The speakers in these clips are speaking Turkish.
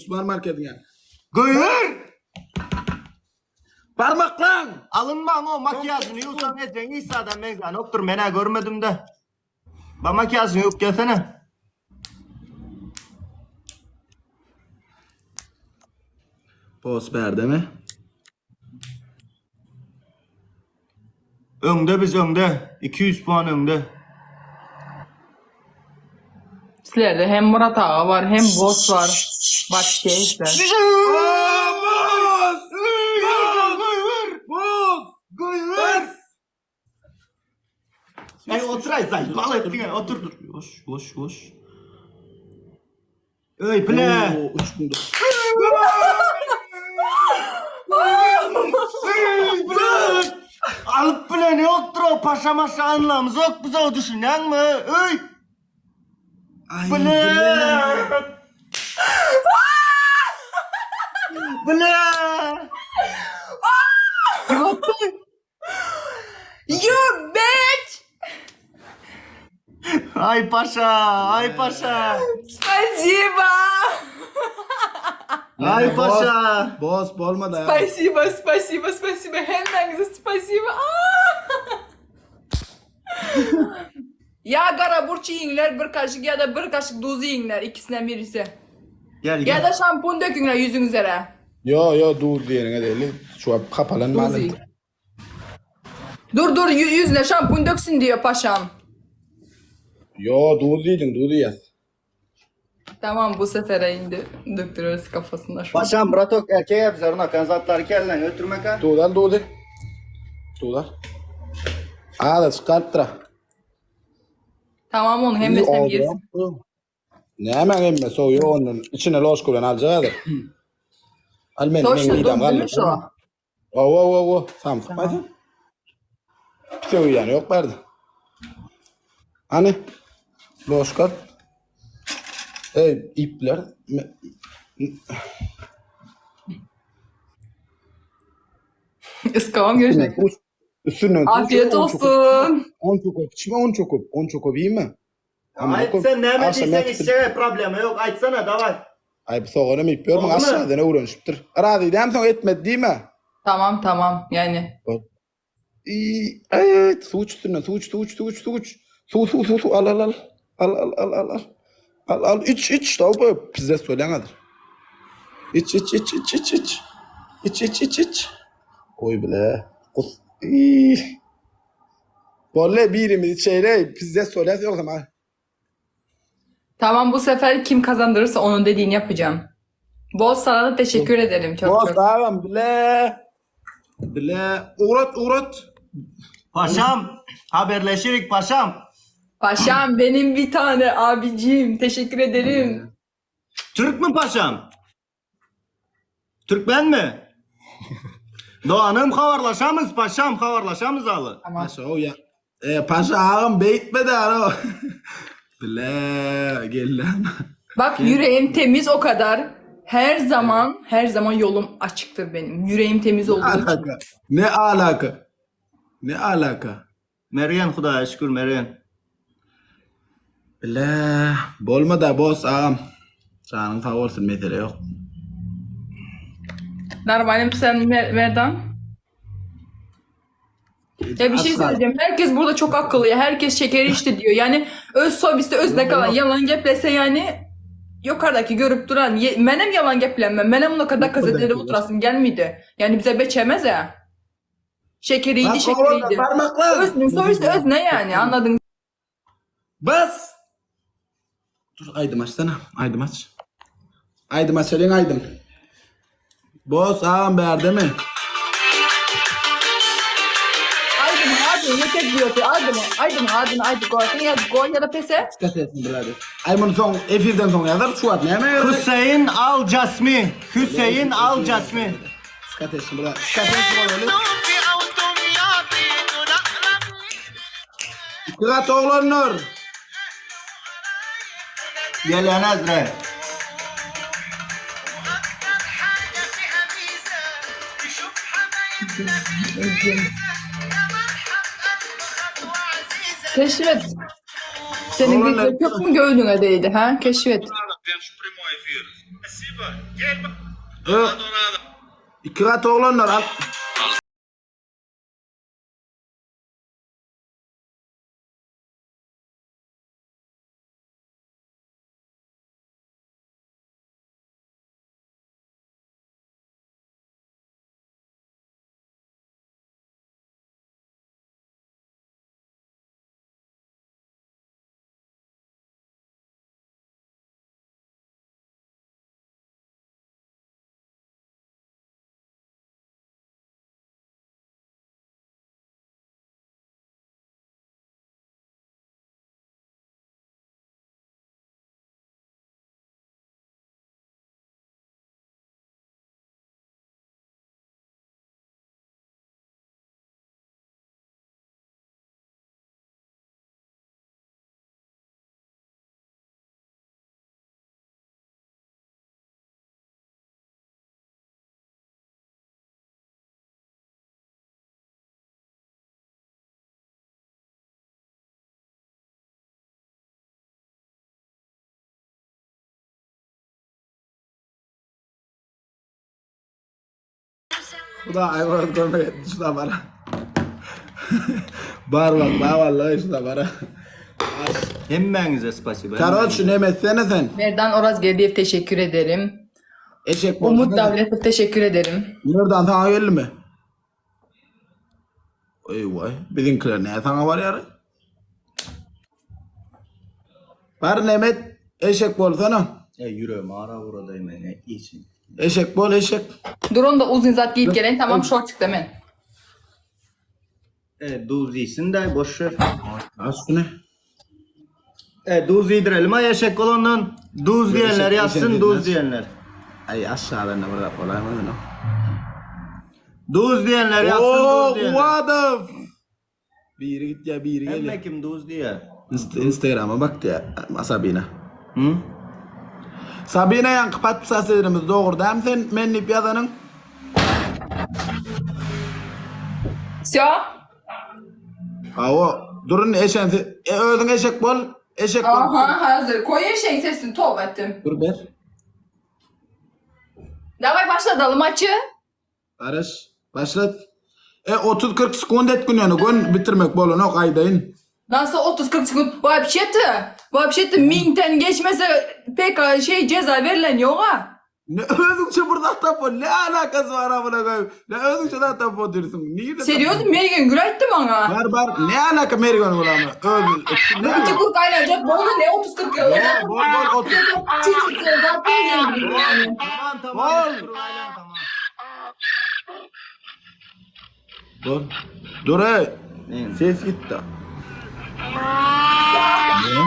Süpermarketine. Gıyır! Parmaklan! Alınma o makyajını yoksa ne Cengiz adam ben sana yoktur mena görmedim de. Ba makyajını yok gelsene. Post verdi mi? Önde biz önde. 200 puan önde. Sizlerde hem Murat Ağa var hem Boss var. Başka işler. Ay otur ay say. Bal ettin ay otur dur. Boş. Ey ple. 3000 dolar. Alıp bile ne yoktur o paşa maşa anlamız yok bize o düşünen mi? Ey! Bile! Bile! You bitch! Ay paşa! Спасибо! Ay paşa! Boss olmadı ya. Спасибо. Hemen спасибо. Ya kara burç yiyinler bir kaşık ya da bir kaşık tuz yiyinler ikisinden birisi. Gel Ya da şampun dökünler yüzünüze. Yo dur diyelim değil. Şu an kapalan Tuz malum. yiyin. Dur yüzüne şampun döksün diyor paşam. Yo dur yaz. Tamam bu sefere indi. Döktürüyoruz kafasına şu an. Paşam bratok erkeğe yapsar ona kanzatlar kellen götürmek ha. Dur. Hadi çıkarttıra. Tamam onu hem de sen yersin. Ne hemen emme soğuyor onun içine loş kuran alacaktır. Almen Toşla midem tuz demiş o. O. Tamam. Hadi. Bir şey uyanı yok verdi. Hani? Loş kat. İpler. Iskavam görüşmek. Üstünden. Afiyet olsun. 10 çok iyi mi? Ayıp sen ne mediysen işe problemi yok açsana davay. Ayıp soğanı mı yapıyorum? Oldu mu? Aşağıda ne uğraşıptır. Aradı dem sonra etmedi değil mi? Tamam yani. Evet. Su üstüne. Su. Al. İç. Tabi. Pizza söyleyen adır. İç. Koy bile. Böyle birimiz içeri pizza söylerse yok ama. Tamam bu sefer kim kazandırırsa onun dediğini yapacağım. Boz sana da teşekkür ederim çok. Tamam bile. Uğrat. Paşam haberleşirik paşam. Paşam benim bir tane abicim. Teşekkür ederim. Türk mü paşam? Türk ben mi? Doğanım havarlaşamız paşam havarlaşamız alı. Tamam. Paşa o ya. Paşa ağam beyitmedi ara. Bile gel lan. Bak yüreğim temiz o kadar. Her zaman yolum açıktır benim. Yüreğim temiz olduğu için. Ne alaka? Meryem Hudaya şükür Meryem. Bile bolma da boss ağam. Canın favorsun mesele yok. Normalim sen Merdan. Ya bir şey söyleyeceğim. Herkes burada çok akıllı ya. Herkes şeker içti diyor. Yani öz sobiste özde kalan yalan geplese yani yukarıdaki görüp duran menem yalan geplenmem. Menem ona kadar gazetelere oturasın gelmeydi. Yani bize beçemez ya. Şekeriydi. Parmaklar. Sonuçta öz ne yani anladın? Bas. Dur aydım açsana. Aydım aç. Aydım aç elin aydım. Boss ağam verdi mi? Aydın yetek diyor ki Aydın koyasın ya gol ya da pese. Dikkat etsin birader. Ayman'ın son efirden sonra yazar şu at ne hemen. Hüseyin Al Casmi. Dikkat etsin birader. Dikkat etsin öyle. Dikkat oğlanlar. Gelen Azre. Keşfet. Senin bir yok mu göğdüne değdi ha? Keşfet. Vemos primo efir. Спасибо. Ö, iki kat oğlanlar al. Udah ayo görmek şuna bana. Var bak bana vallahi şuna bana. Hemmenize spasiba. Karoç ne mesene sen? Merdan Orazgediyev teşekkür ederim. Eşek Umut Davletov teşekkür ederim. Nereden sana geldi mi? Eyvah. Bizimkiler ne sana var yarı? Var Mehmet. Eşek bol sana. Yüreğim ara buradayım ne için. Eşek bol eşek. Drone da uzun zat giyip gelen tamam short çıktı hemen. Duz iyisin de boş ver. Az ne? Duz yedirelim ha eşek olandan. Duz diyenler eşek yazsın duz denmez. diyenler. Ay aşağıdan da burada kolay mı lan? Duz diyenler yazsın Oo, duz diyenler. what the? Bir git ya bir gel ya. Emme kim duz diye. Instagram'a bak ya Sabine. Hı? Sabine yan kapat seslerimiz doğru değil mi sen menlip yazanın? Sio? Ha o durun eşen öldün eşek bol eşek bol. Aha hazır. Koy eşeğin sesini tövbe ettim. Dur ver. Davay başlatalım maçı. Barış başlat. 30-40 sekund et gününü gün bitirmek bolun o kaydayın. Nasıl 30-40 sekund? Вообще-то minten geçmese pek ceza verilen yok ha. Ne öldükçe burada tapo ne alakası var amına koyayım. Ne öldükçe daha tapo diyorsun. Niye de Seriyoz Mergen güretti bana. Var ne alaka Merigon ulanı. Öldü. Ne? İki kur kaynayacak bolu ne 30-40 ya. Bol 30. Çiçek zaten yani. Tamam. Ol. Dur, aynen, tamam. Dur. Dur hey. Neyim? Ses gitti. Sabine.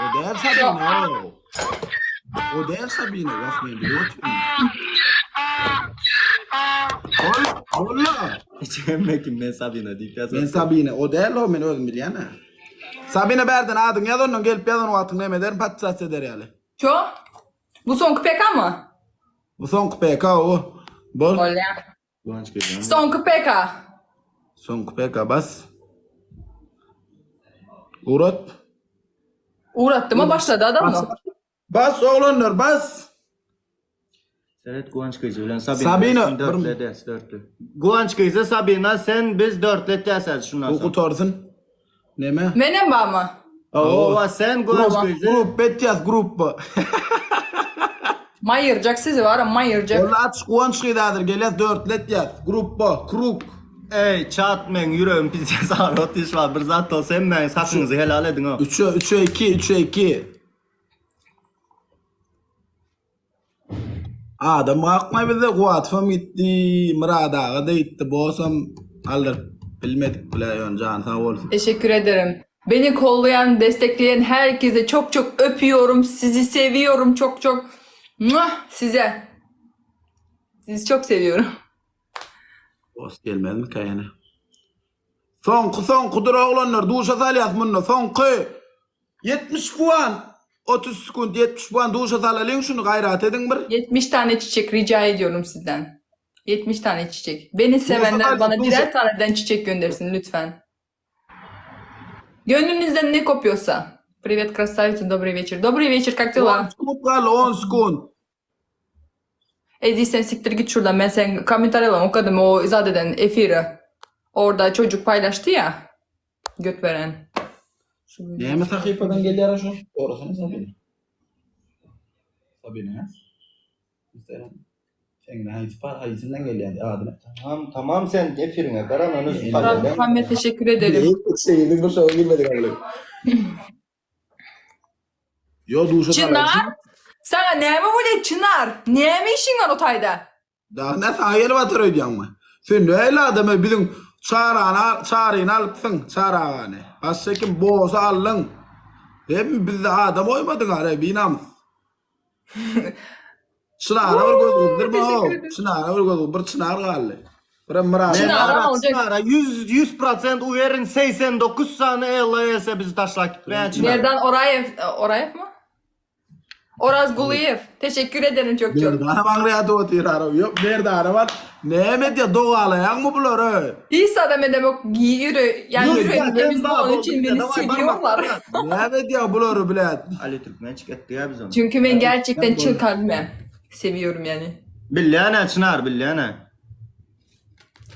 O değer Sabine o. O değer Sabine. Bakmayın bir oturun. Allah. Hiç emme kim ben Sabine deyip yazar. Ben Sabine. O değer o ben öldüm biliyana. Sabine Berden adın ya da onun gelip ya da onun altın ne ederim patsas eder yani. Ço? Bu son PK mı? Bu son PK o. Bol. Olha. Kıvanç Gülcan. Son PK. Son PK bas. Uğrat. Uğrattı mı başladı adam mı? Bas oğlanlar bas. Seret Kıvanç Gülcan. Sabine. Dörtlü ders dörtlü. Kıvanç Gülcan Sabine sen biz dörtlü derseniz şundan Bu sonra. kurtarsın. Ne mi? Menem var mı? Oo sen Kıvanç Gülcan. Grup bet grup. Mayırcak sizi var ama mayırcak. Ola aç kuanç kıydadır. Gel 4 let yaz. Grup kruk. Ey çatmen yüreğim pis yazar otiş var. Bir zat olsa hemen hakkınızı helal edin o. 3'e 2 3'e 2. Adam bakma bize kuatfam gitti. Mırada da gitti. Boğsam alır. Bilmedik bile öncan sağ olsun. Teşekkür ederim. Beni kollayan, destekleyen herkese çok çok öpüyorum. Sizi seviyorum çok çok. Muah, size. Sizi çok seviyorum. Boş gelmez mi kayana? Son kudur oğlanlar. Duşa salyas bununla. Son 70 puan. 30 sekund 70 puan duşa salalım şunu gayret edin bir. 70 tane çiçek rica ediyorum sizden. 70 tane çiçek. Beni sevenler bana birer taneden çiçek göndersin lütfen. Gönlünüzden ne kopuyorsa. Привет, красавица, добрый вечер. Добрый вечер, как 10 дела? sekund kaldı 10 sekund. Ezi sen siktir git şuradan. Ben sen komentaryalarımı okudum o Zade'den efiri. Orada çocuk paylaştı ya. Göt veren. Neyme sahifadan geliyor şu? Orasını Sabine. Sabine ya. Instagram. Sen ne hayırsından geliyor adına. Tamam sen efirine karananız. Murat Muhammed teşekkür ederim. Şeydi bu şov girmedi galiba. Yo duşa Çınar? Sana ne mi böyle Çınar? Ne mi işin var otayda? Daha ne sahayeli batır ödeyeceğim mi? Sen öyle adamı bizim çağırını alıpsın çağırağını. Aşçekin boğsa alın. Hem biz de adam oymadın ara binamız. Çınar'a bir göz kızdırma o. Çınar'a bir göz kızdırma. Çınar kaldı. Bırak Murat. Çınar olacak. Çınar'a 100% uyerin 89 saniye elleyese bizi taşlak gitmeyen Çınar. Nereden Orayev mı? Oraz Guliyev. Teşekkür ederim çok çok. Nerede arabam reyatı otuyor arabam yok. Nerede araban? Ne medya doğalayan mı bunları? İsa da ne demek yürü. Yani Yok, yürü. ya, Biz sen bak, onun için beni davay, seviyorlar. Ne medya bunları bilet? Ali Türkmen çıkarttı ya biz onu. Çünkü ben gerçekten çıl kalbime seviyorum yani. Billahi Çınar billahi.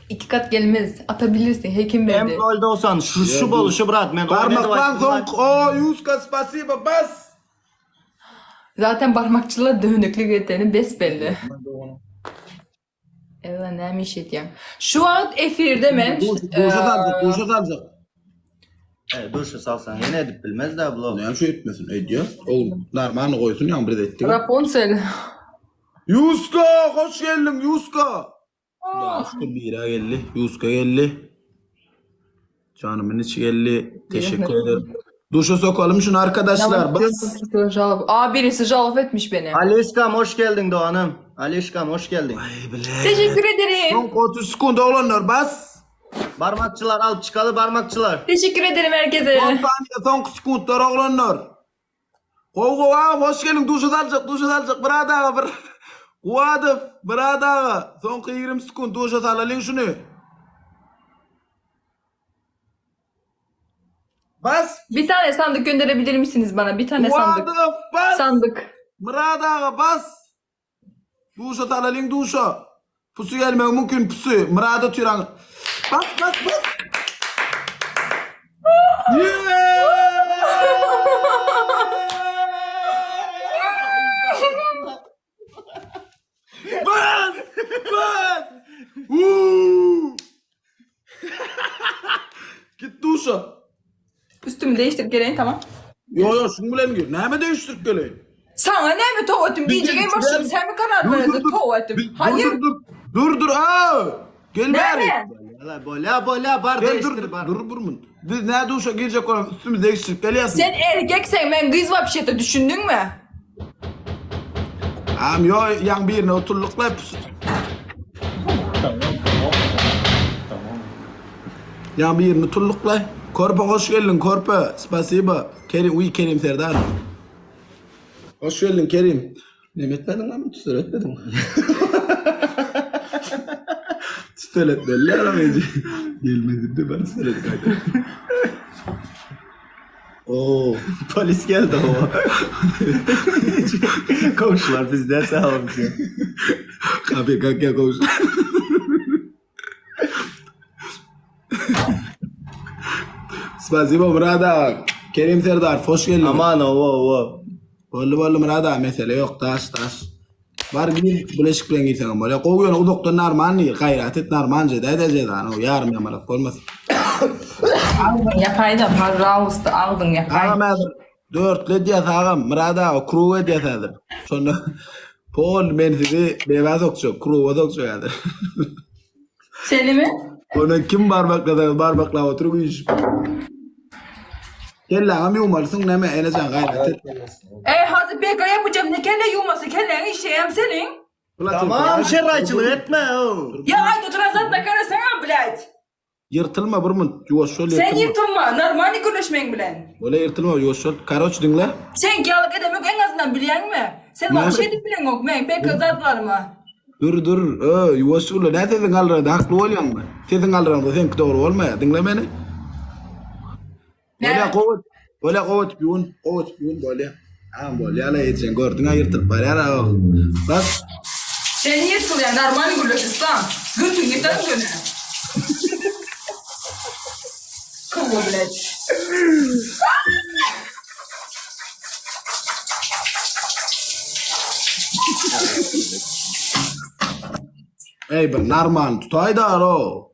2 kat gelmez. Atabilirsin. Hekim Hem verdi. golde olsan şu boluşu bırak. Men Parmaklan son o Yuska spasiba bas. Zaten parmakçılar dönüklük ettiğini besbelli. Evet ne işit ya. Şu an efirde ben Duşa dalacak. Evet duşu salsan yine edip bilmez de bu. Ne şey etmesin ediyor. Oğlum narmanı koysun ya bir de etti. Rapunzel. Yuska hoş geldin Yuska. Yuska bira geldi. Yuska geldi. Canımın içi geldi. Teşekkür ederim. Duşa sokalım şunu arkadaşlar. Bas. Aa birisi jalf etmiş beni. Alişkam hoş geldin Doğan'ım. Alişkam hoş geldin. Ay bile. Teşekkür ederim. Son 30 sekund olanlar bas. Parmakçılar alıp çıkalı parmakçılar. Teşekkür ederim herkese. 10 saniye son sekundlar olanlar. Kov ağam hoş geldin duşa dalacak brada bir. Kuadıf brada son 20 sekund duşa salalım şunu. Bas. Bir tane sandık gönderebilir misiniz bana? Bir tane sandık. Kuadıf bas. Sandık. Brada bas. Duşa salalım duşa. Pusu gelmek mümkün pusu. Mırada tüyran. Bas. Bas! Git duşa. Üstümü değiştirip geleyim tamam. Yo şunu bilen gir. Neyme değiştirip geleyim. Sana ne mi tuvaletim diyecek en başta sen mi karar verirsin tuvaletim? Hayır. Dur. Aa! Gel bari. Nerede? Bola bar Gel değiştir bar. dur burmun. Biz ne duşa girecek olan üstümüzü değiştirip geliyorsun. Sen erkeksen ben kız var bir şey düşündün mü? Yo yan birine oturlukla pusu. Yan birine oturlukla. Korpa hoş geldin Korpa. Spasiba. Kerim Serdar. Hoş geldin Kerim. Ne etmedin lan? Tüsür etmedin. Tüsür etmedin lan ameci. Gelmedin de ben söyledim kaydı. Oo. Polis geldi o. Komşular bizden sağ olun. KPKK konuş. Spasiba Murada. Kerim Serdar hoş geldin. Aman o. Bollu Murada mesele yok taş. Var bir bulaşık bilen gitsen böyle koyuyor o doktor narman değil gayret et narmanca da edeceğiz o yarım yamalak olmaz. Aldın yapaydım. Raus'ta aldın yapaydım. Ağam 4 lediyat ağam Murada o kuru ediyasadır. Sonra Paul mensibi beyaz okçu kuru okçu geldi. Seni mi? Ona kim barbaklava oturuyor. Gel lan mi umarsın ne mi eneceksin gayret et. Hadi beka yapacağım ne kelle yuması kelle işleyem senin. Tamam şerayçılık etme o. Ya ayda tranzat da kara sana blad. Yırtılma burmun yuvaş şöyle Sen yırtılma. yırtılma normal konuşmayın bilen. Böyle yırtılma yuvaş şöyle karoç dinle. Sen kâlık edemek en azından bilen mi? Sen Ne? vakit edip bilen yok men pek zat var mı? Dur yuvaş şöyle ne dedin alırında haklı oluyorsun mu? Dedin alırında sen doğru olmaya dinle beni. Ne? Böyle kovuş Böyle kovet bir böyle. Ha böyle yala yiyeceksin. Gördün ayırtıp var ya. Bak. Sen yırtıl ya normal gülüyorsun. Götün giden gönü. Kabul et. Ey ben narman tutay da aro.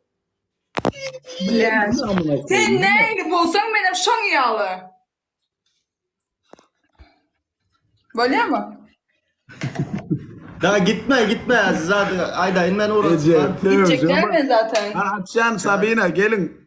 Bilen. Sen neydi bulsan benim şan yağlı. Böyle mi? Daha gitme Aziz abi. Ayda inmen Ece, uğraşsın. Gidecekler mi zaten? Açacağım Sabine gelin.